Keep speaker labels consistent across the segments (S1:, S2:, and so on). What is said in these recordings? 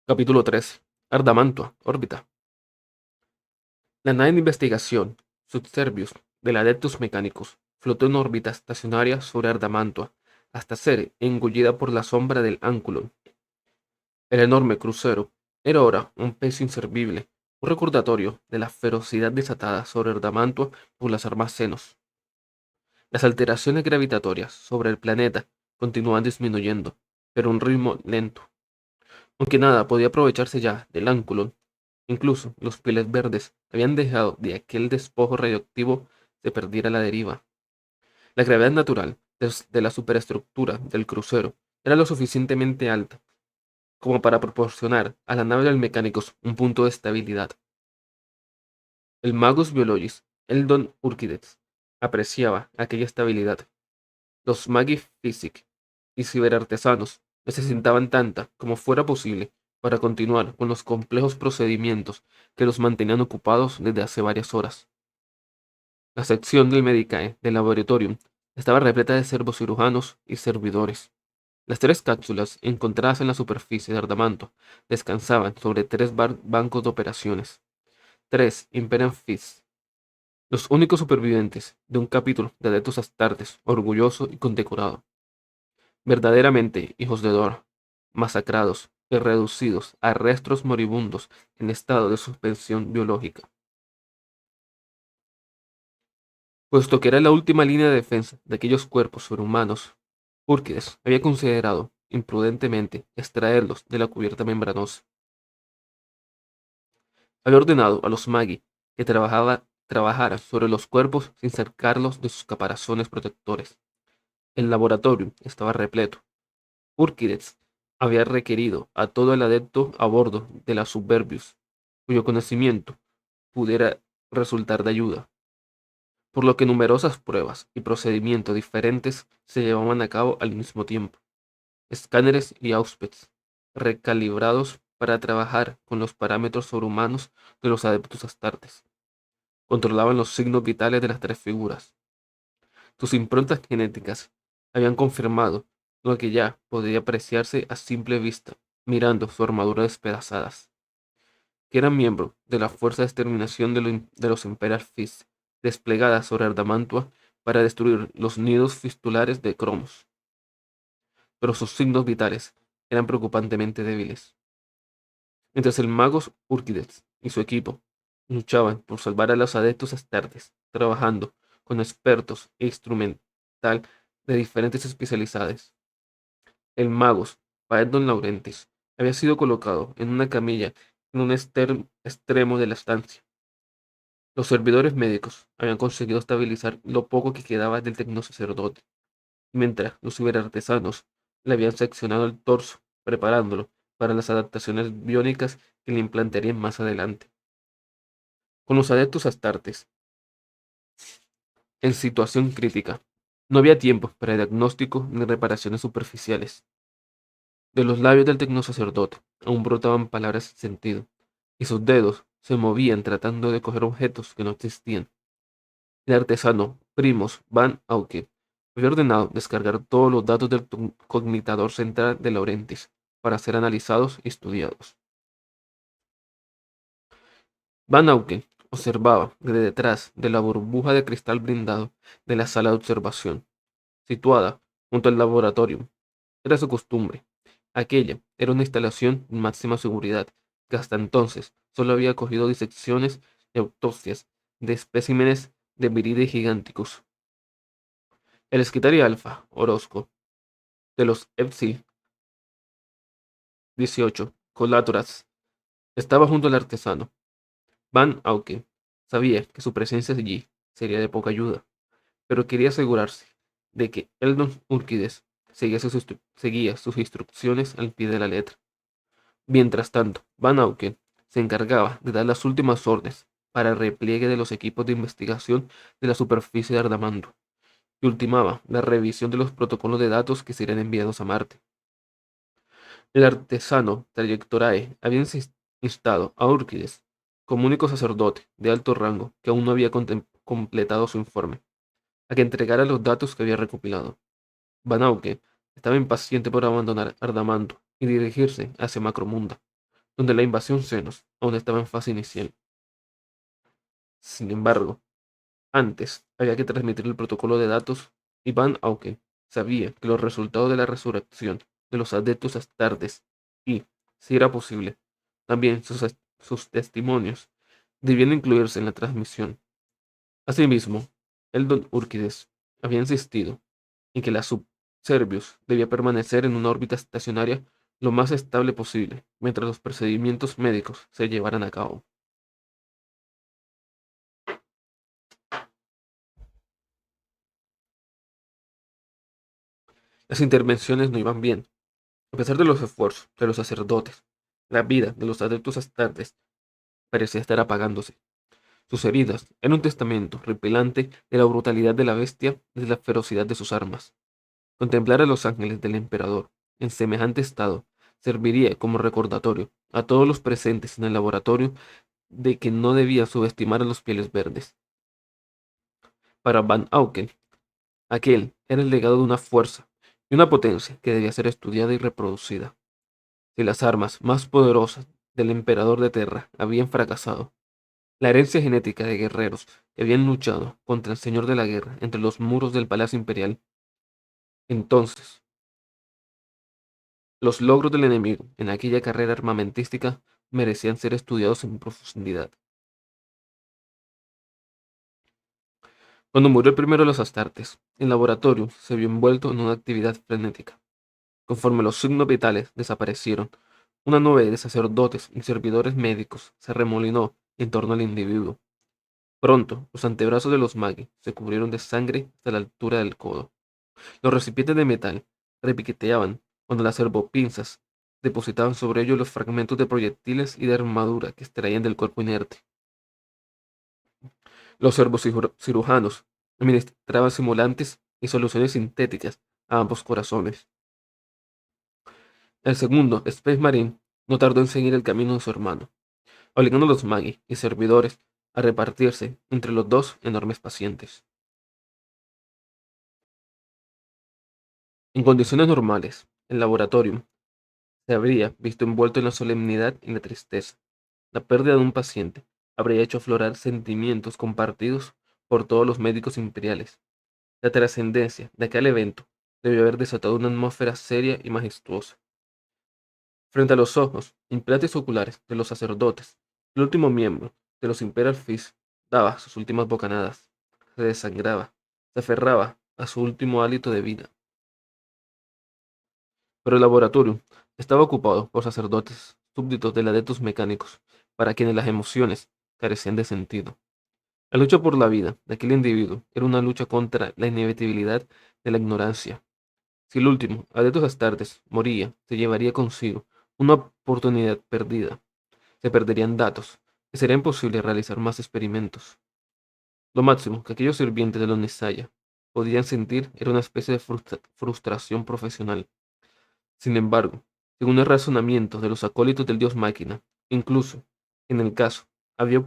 S1: Capítulo 13. Ardamantua, órbita. La nave de investigación, Subservius, del Adeptus Mechanicus, flotó en órbita estacionaria sobre Ardamantua, hasta ser engullida por la sombra del Ánculon. El enorme crucero era ahora un peso inservible, un recordatorio de la ferocidad desatada sobre Ardamantua por las armas Xenos. Las alteraciones gravitatorias sobre el planeta continuaban disminuyendo, pero a un ritmo lento. Aunque nada podía aprovecharse ya del Ánculon. Incluso los pieles verdes habían dejado de aquel despojo radioactivo se perdiera a la deriva. La gravedad natural de la superestructura del crucero era lo suficientemente alta como para proporcionar a la nave de los mecánicos un punto de estabilidad. El Magus Biologis, Eldon Urquidez, apreciaba aquella estabilidad. Los Magi Physic y ciberartesanos necesitaban tanta como fuera posible para continuar con los complejos procedimientos que los mantenían ocupados desde hace varias horas. La sección del Medicae del laboratorio estaba repleta de servocirujanos y servidores. Las tres cápsulas encontradas en la superficie de Ardamanto descansaban sobre tres bancos de operaciones. Tres Imperial Fist, los únicos supervivientes de un capítulo de Adeptus Astartes orgulloso y condecorado. Verdaderamente hijos de Dor, masacrados y reducidos a restos moribundos en estado de suspensión biológica. Puesto que era la última línea de defensa de aquellos cuerpos sobrehumanos, Úrquides había considerado imprudentemente extraerlos de la cubierta membranosa. Había ordenado a los Magi que trabajaran sobre los cuerpos sin cercarlos de sus caparazones protectores. El laboratorio estaba repleto. Úrquides había requerido a todo el adepto a bordo de la Subverbius, cuyo conocimiento pudiera resultar de ayuda, por lo que numerosas pruebas y procedimientos diferentes se llevaban a cabo al mismo tiempo. Escáneres y auspets, recalibrados para trabajar con los parámetros sobrehumanos de los adeptos astartes. Controlaban los signos vitales de las tres figuras. Sus improntas genéticas habían confirmado lo que ya podía apreciarse a simple vista, mirando su armadura despedazadas, que eran miembro de la fuerza de exterminación de los Imperial Fist, desplegada sobre Ardamantua para destruir los nidos fistulares de Cromos. Pero sus signos vitales eran preocupantemente débiles. Mientras el mago Urquidez y su equipo luchaban por salvar a los adeptos astartes, trabajando con expertos e instrumental de diferentes especialidades. El magus Paedon Laurentis había sido colocado en una camilla en un extremo de la estancia. Los servidores médicos habían conseguido estabilizar lo poco que quedaba del tecnosacerdote, mientras los ciberartesanos le habían seccionado el torso, preparándolo para las adaptaciones biónicas que le implantarían más adelante. Con los adeptos astartes en situación crítica, no había tiempo para diagnóstico ni reparaciones superficiales. De los labios del tecnosacerdote aún brotaban palabras sin sentido, y sus dedos se movían tratando de coger objetos que no existían. El artesano Primos Van Auke había ordenado descargar todos los datos del cognitador central de Laurentis para ser analizados y estudiados. Van Auken observaba desde detrás de la burbuja de cristal blindado de la sala de observación, situada junto al laboratorio. Era su costumbre. Aquella era una instalación de máxima seguridad, que hasta entonces solo había acogido disecciones y autopsias de especímenes de Viridae Giganticus. El Esquitaria Alfa, Orozco, de los Epsil 18, Collatorats, estaba junto al artesano. Van Auken sabía que su presencia allí sería de poca ayuda, pero quería asegurarse de que Eldon Urquides seguía sus instrucciones al pie de la letra. Mientras tanto, Van Auken se encargaba de dar las últimas órdenes para el repliegue de los equipos de investigación de la superficie de Ardamando y ultimaba la revisión de los protocolos de datos que serían enviados a Marte. El artesano Trayectorae había instado a Úrquides, como único sacerdote de alto rango que aún no había completado su informe, a que entregara los datos que había recopilado. Van Auken estaba impaciente por abandonar Ardamando y dirigirse hacia Macromunda, donde la invasión Xenos aún estaba en fase inicial. Sin embargo, antes había que transmitir el protocolo de datos y Van Auken sabía que los resultados de la resurrección de los adeptos astartes y, si era posible, también sus testimonios debían incluirse en la transmisión. Asimismo, el Don Úrquides había insistido en que la Subservius debía permanecer en una órbita estacionaria lo más estable posible mientras los procedimientos médicos se llevaran a cabo. Las intervenciones no iban bien. A pesar de los esfuerzos de los sacerdotes, la vida de los adeptos astartes parecía estar apagándose. Sus heridas eran un testamento repelante de la brutalidad de la bestia y de la ferocidad de sus armas. Contemplar a los ángeles del emperador en semejante estado serviría como recordatorio a todos los presentes en el laboratorio de que no debía subestimar a los pieles verdes. Para Van Auken, aquel era el legado de una fuerza y una potencia que debía ser estudiada y reproducida. Si las armas más poderosas del emperador de Terra habían fracasado, la herencia genética de guerreros que habían luchado contra el señor de la guerra entre los muros del Palacio Imperial, entonces los logros del enemigo en aquella carrera armamentística merecían ser estudiados en profundidad. Cuando murió el primero de los Astartes, el laboratorio se vio envuelto en una actividad frenética. Conforme los signos vitales desaparecieron, una nube de sacerdotes y servidores médicos se remolinó en torno al individuo. Pronto, los antebrazos de los Magi se cubrieron de sangre hasta la altura del codo. Los recipientes de metal repiqueteaban cuando las servopinzas depositaban sobre ellos los fragmentos de proyectiles y de armadura que extraían del cuerpo inerte. Los cirujanos administraban simulantes y soluciones sintéticas a ambos corazones. El segundo, Space Marine, no tardó en seguir el camino de su hermano, obligando a los Magi y servidores a repartirse entre los dos enormes pacientes. En condiciones normales, el laboratorio se habría visto envuelto en la solemnidad y la tristeza. La pérdida de un paciente habría hecho aflorar sentimientos compartidos por todos los médicos imperiales. La trascendencia de aquel evento debió haber desatado una atmósfera seria y majestuosa. Frente a los ojos implantes oculares de los sacerdotes, el último miembro de los Imperial Fist daba sus últimas bocanadas, se desangraba, se aferraba a su último hálito de vida. Pero el laboratorio estaba ocupado por sacerdotes súbditos de adeptos mecánicos, para quienes las emociones carecían de sentido. La lucha por la vida de aquel individuo era una lucha contra la inevitabilidad de la ignorancia. Si el último, adeptos astartes, moría, se llevaría consigo una oportunidad perdida. Se perderían datos, y sería imposible realizar más experimentos. Lo máximo que aquellos sirvientes de los Nisaya podían sentir era una especie de frustración profesional. Sin embargo, según el razonamiento de los acólitos del dios máquina, incluso, en el caso, había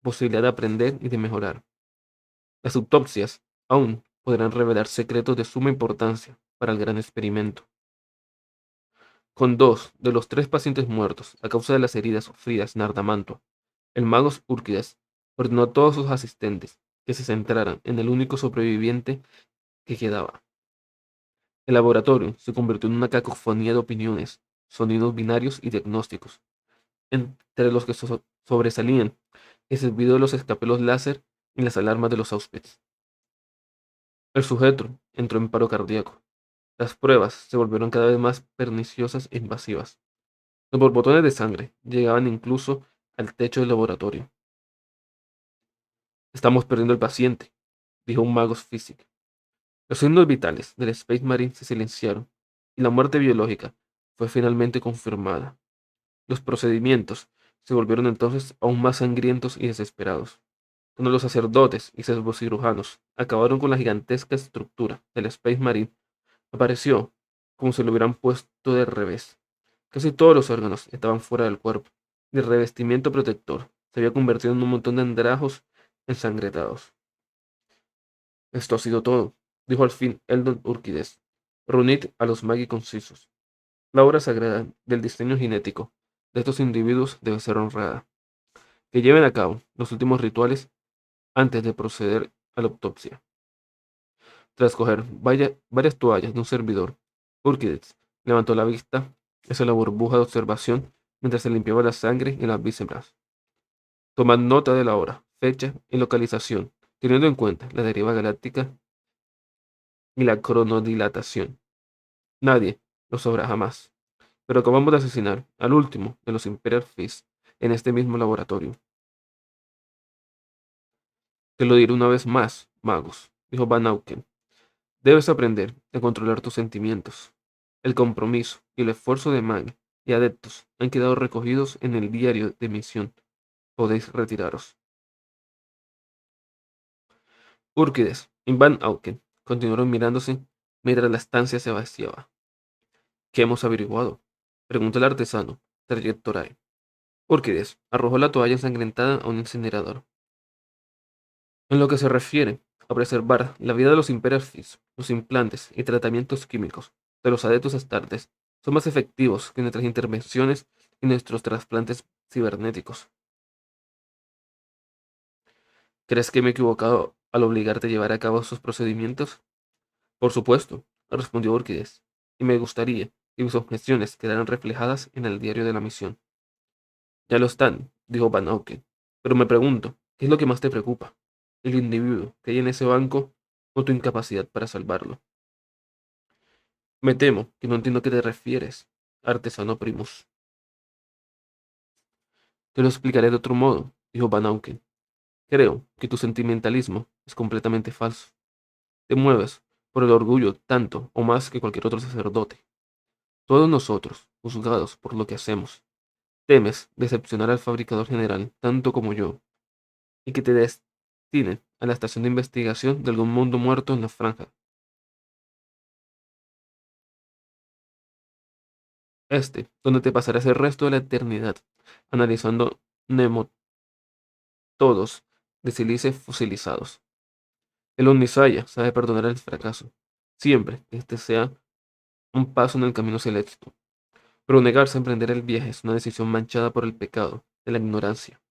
S1: posibilidad de aprender y de mejorar. Las autopsias aún podrán revelar secretos de suma importancia para el gran experimento. Con dos de los tres pacientes muertos a causa de las heridas sufridas en Ardamantua, el mago Úrquidas ordenó a todos sus asistentes que se centraran en el único sobreviviente que quedaba. El laboratorio se convirtió en una cacofonía de opiniones, sonidos binarios y diagnósticos, entre los que sobresalían el silbido de los escapelos láser y las alarmas de los Auspits. El sujeto entró en paro cardíaco. Las pruebas se volvieron cada vez más perniciosas e invasivas. Los borbotones de sangre llegaban incluso al techo del laboratorio. Estamos perdiendo el paciente, dijo un mago físico. Los signos vitales del Space Marine se silenciaron y la muerte biológica fue finalmente confirmada. Los procedimientos se volvieron entonces aún más sangrientos y desesperados. Cuando los sacerdotes y cirujanos acabaron con la gigantesca estructura del Space Marine, apareció como si lo hubieran puesto de revés. Casi todos los órganos estaban fuera del cuerpo, y el revestimiento protector se había convertido en un montón de andrajos ensangrentados. Esto ha sido todo, dijo al fin Eldon Urquides. Reunid a los Magi concisos. La obra sagrada del diseño genético de estos individuos debe ser honrada. Que lleven a cabo los últimos rituales antes de proceder a la autopsia. Tras coger varias toallas de un servidor, Urquidez levantó la vista hacia la burbuja de observación mientras se limpiaba la sangre en las vísceras. Tomad nota de la hora, fecha y localización, teniendo en cuenta la deriva galáctica y la cronodilatación. Nadie lo sabrá jamás, pero acabamos de asesinar al último de los Imperial Fist en este mismo laboratorio. Te lo diré una vez más, magos, dijo Van Auken. Debes aprender a controlar tus sentimientos. El compromiso y el esfuerzo de Mag y adeptos han quedado recogidos en el diario de misión. Podéis retiraros. Úrquides y Van Auken continuaron mirándose mientras la estancia se vaciaba. ¿Qué hemos averiguado? Preguntó el artesano, Trayectorae. Úrquides arrojó la toalla ensangrentada a un incinerador. En lo que se refiere a preservar la vida de los Imperatrix, los implantes y tratamientos químicos de los adeptos astartes son más efectivos que nuestras intervenciones y nuestros trasplantes cibernéticos. ¿Crees que me he equivocado al obligarte a llevar a cabo esos procedimientos? Por supuesto, respondió Orquídez, y me gustaría que mis objeciones quedaran reflejadas en el diario de la misión. Ya lo están, dijo Van Auken, pero me pregunto, ¿qué es lo que más te preocupa? ¿El individuo que hay en ese banco o tu incapacidad para salvarlo? Me temo que no entiendo a qué te refieres, artesano Primus. Te lo explicaré de otro modo, dijo Van Auken. Creo que tu sentimentalismo es completamente falso. Te mueves por el orgullo tanto o más que cualquier otro sacerdote. Todos nosotros, juzgados por lo que hacemos, temes decepcionar al fabricador general tanto como yo, y que te destinen a la estación de investigación de algún mundo muerto en la franja. Donde te pasarás el resto de la eternidad, analizando nematodos de silice fosilizados. El Omnisaya sabe perdonar el fracaso, siempre que este sea un paso en el camino hacia el éxito. Pero negarse a emprender el viaje es una decisión manchada por el pecado de la ignorancia.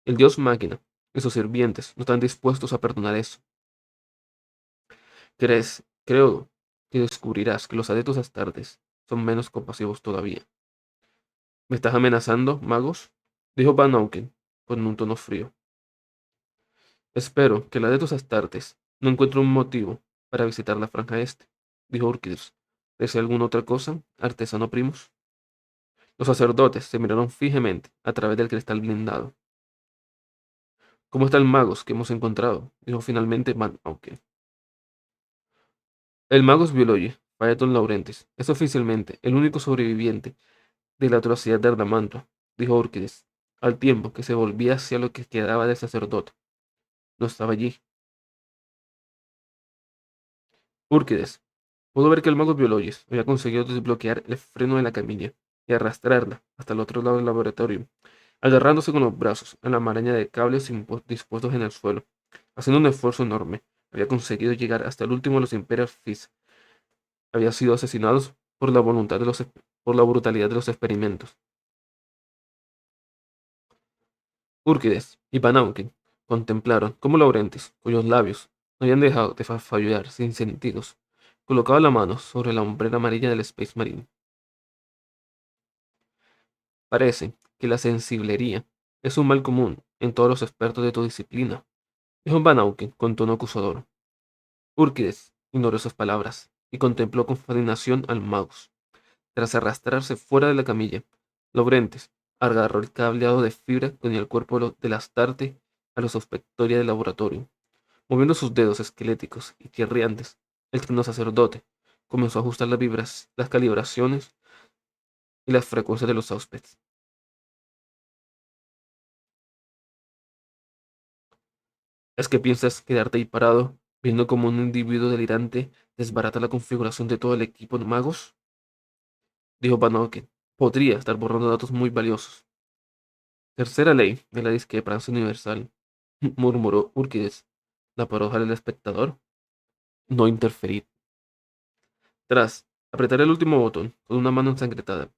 S1: El dios máquina y sus sirvientes no están dispuestos a perdonar eso. Creo que descubrirás que los adeptos astartes son menos compasivos todavía. ¿Me estás amenazando, magos? Dijo Van Auken con un tono frío. Espero que el adeptos astartes no encuentre un motivo para visitar la franja este, dijo Urquidus. ¿Desea alguna otra cosa, artesano Primus? Los sacerdotes se miraron fijamente a través del cristal blindado. ¿Cómo está el magos que hemos encontrado? Dijo finalmente Van Auken. El Magus Biology, Phaeton Laurentiis, es oficialmente el único sobreviviente de la atrocidad de Ardamantua, dijo Urquides, al tiempo que se volvía hacia lo que quedaba del sacerdote. No estaba allí. Urquides pudo ver que el Magus Biology había conseguido desbloquear el freno de la camilla y arrastrarla hasta el otro lado del laboratorio, agarrándose con los brazos a la maraña de cables dispuestos en el suelo. Haciendo un esfuerzo enorme, había conseguido llegar hasta el último de los Imperial Fist. Había sido asesinados por la voluntad de por la brutalidad de los experimentos. Úrquides y Panauken contemplaron cómo Laurentiis, cuyos labios no habían dejado de farfallar sin sentidos, colocaba la mano sobre la hombrera amarilla del Space Marine. Parece que la sensiblería es un mal común en todos los expertos de tu disciplina, dijo Van Auken con tono acusador. Úrquides ignoró esas palabras y contempló con fascinación al Magus. Tras arrastrarse fuera de la camilla, Laurentiis agarró el cableado de fibra que unía el cuerpo del Astarte a los suspectoria del laboratorio. Moviendo sus dedos esqueléticos y chirriantes, el trino sacerdote comenzó a ajustar las calibraciones y las frecuencias de los auspets. ¿Es que piensas quedarte ahí parado, viendo como un individuo delirante desbarata la configuración de todo el equipo de magos? Dijo Van Auken. Podría estar borrando datos muy valiosos. Tercera ley de la discrepancia universal, murmuró Urquides. La paradoja del espectador. No interferir. Tras apretar el último botón con una mano ensangrentada,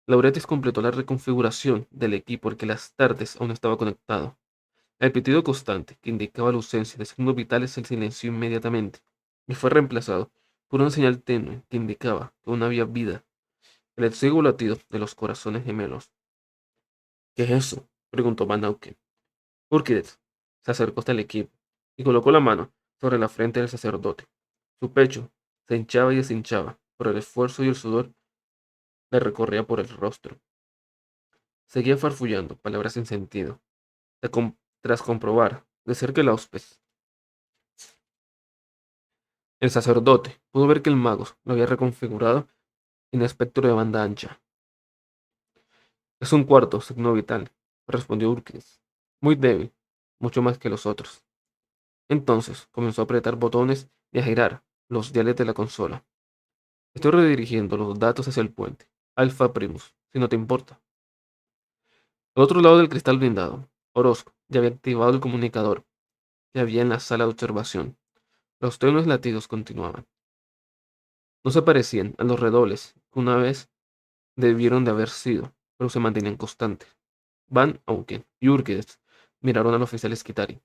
S1: Lauretis completó la reconfiguración del equipo porque las tardes aún estaba conectado. El pitido constante, que indicaba la ausencia de signos vitales, se silenció inmediatamente y fue reemplazado por una señal tenue que indicaba que aún había vida. El exiguo latido de los corazones gemelos. ¿Qué es eso?, preguntó Van Auken. Urquidez se acercó hasta el equipo y colocó la mano sobre la frente del sacerdote. Su pecho se hinchaba y deshinchaba por el esfuerzo y el sudor le recorría por el rostro. Seguía farfullando palabras sin sentido, tras comprobar de cerca el auspes. El sacerdote pudo ver que el mago lo había reconfigurado en espectro de banda ancha. Es un cuarto signo vital, respondió Urquidez. Muy débil, mucho más que los otros. Entonces comenzó a apretar botones y a girar los diales de la consola. Estoy redirigiendo los datos hacia el puente. Alpha Primus, si no te importa. Al otro lado del cristal blindado, Orozco ya había activado el comunicador que había en la sala de observación. Los tenues latidos continuaban. No se parecían a los redobles que una vez debieron de haber sido, pero se mantenían constantes. Van Auken y Urquidez miraron al oficial Skitari.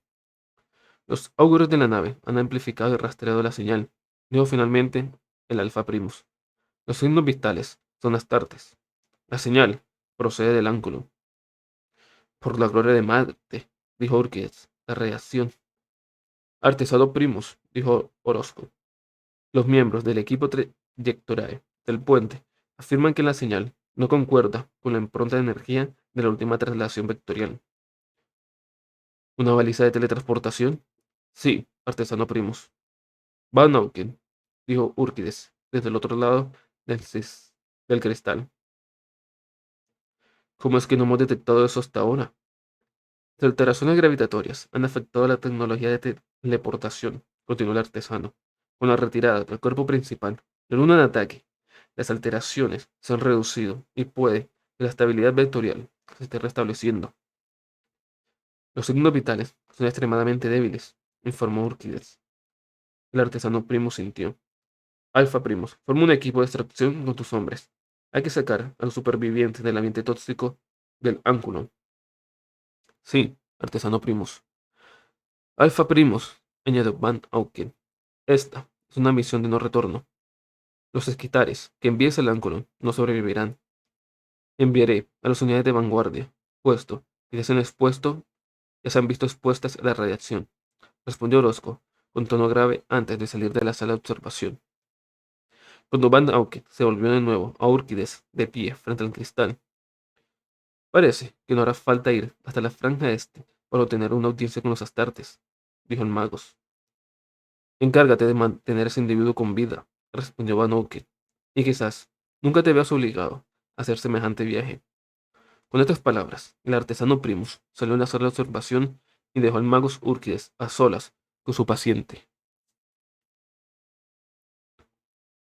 S1: Los augures de la nave han amplificado y rastreado la señal, dijo finalmente el Alpha Primus. Los signos vitales son astartes. La señal procede del ángulo. Por la gloria de Marte, dijo Urquidez, la radiación. Artesano Primus, dijo Orozco. Los miembros del equipo Trayectorae del puente afirman que la señal no concuerda con la impronta de energía de la última traslación vectorial. ¿Una baliza de teletransportación? Sí, artesano Primus. Van Auken, dijo Urquidez, desde el otro lado del cristal. ¿Cómo es que no hemos detectado eso hasta ahora? Las alteraciones gravitatorias han afectado la tecnología de teleportación, continuó el artesano. Con la retirada del cuerpo principal, en un ataque, las alteraciones se han reducido y puede que la estabilidad vectorial se esté restableciendo. Los signos vitales son extremadamente débiles, informó Urquidez. El artesano Primo sintió. Alfa Primos, forma un equipo de extracción con tus hombres. Hay que sacar a los supervivientes del ambiente tóxico del ángulo. Sí, artesano Primus. Alfa Primos, añadió Van Auken. Esta es una misión de no retorno. Los esquitares que envíes al ángulo no sobrevivirán. Enviaré a las unidades de vanguardia, puesto que ya se han visto expuestas a la radiación, respondió Orozco, con tono grave antes de salir de la sala de observación. Cuando Van Auken se volvió de nuevo a Urquidez de pie frente al cristal, parece que no hará falta ir hasta la franja este para obtener una audiencia con los astartes, dijo el magos. Encárgate de mantener a ese individuo con vida, respondió Van Auken, y quizás nunca te veas obligado a hacer semejante viaje. Con estas palabras, el artesano Primus salió a la sala de observación y dejó al magos Urquidez a solas con su paciente.